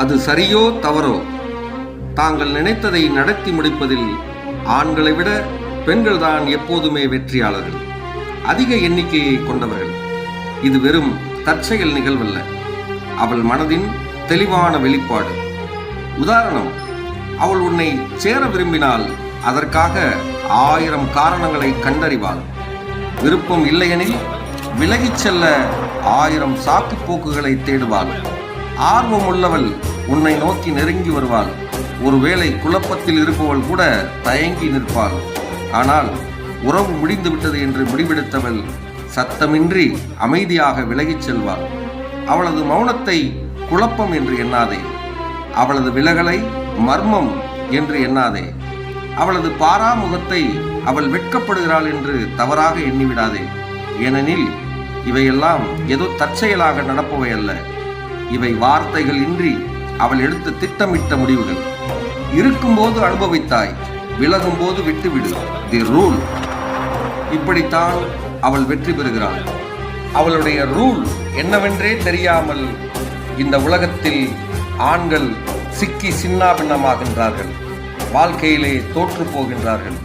அது சரியோ தவறோ, தாங்கள் நினைத்ததை நடத்தி முடிப்பதில் ஆண்களை விட பெண்கள் தான் எப்போதுமே வெற்றியாளர்கள், அதிக எண்ணிக்கையை கொண்டவர்கள். இது வெறும் தற்செயல் நிகழ்வல்ல, அவள் மனதின் தெளிவான வெளிப்பாடு. உதாரணம், அவள் உன்னை சேர விரும்பினால் அதற்காக 1000 காரணங்களை கண்டறிவாள். விருப்பம் இல்லையெனில் விலகிச் செல்ல 1000 சாக்கு போக்குகளை தேடுவாள். ஆர்வம் உள்ளவள் உன்னை நோக்கி நெருங்கி வருவாள். ஒருவேளை குழப்பத்தில் இருப்பவள் கூட தயங்கி நிற்பாள். ஆனால் உறவு முடிந்துவிட்டது என்று முடிவெடுத்தவள் சத்தமின்றி அமைதியாக விலகிச் செல்வாள். அவளது மௌனத்தை குழப்பம் என்று எண்ணாதே, அவளது விலகலை மர்மம் என்று எண்ணாதே, அவளது பாராமுகத்தை அவள் வெட்கப்படுகிறாள் என்று தவறாக எண்ணிவிடாதே. ஏனெனில் இவையெல்லாம் ஏதோ தற்செயலாக நடப்பவை அல்ல. இவை வார்த்தைகள் இன்றி அவள் எடுத்து திட்டமிட்ட முடிவுகள். இருக்கும்போது அனுபவித்தாய், விலகும்போது விட்டுவிடு. The rule. இப்படித்தான் அவள் வெற்றி பெறுகிறாள். அவளுடைய ரூல் என்னவென்றே தெரியாமல் இந்த உலகத்தில் ஆண்கள் சிக்கி சின்னாபின்னமாகின்றார்கள், வாழ்க்கையிலே தோற்று போகின்றார்கள்.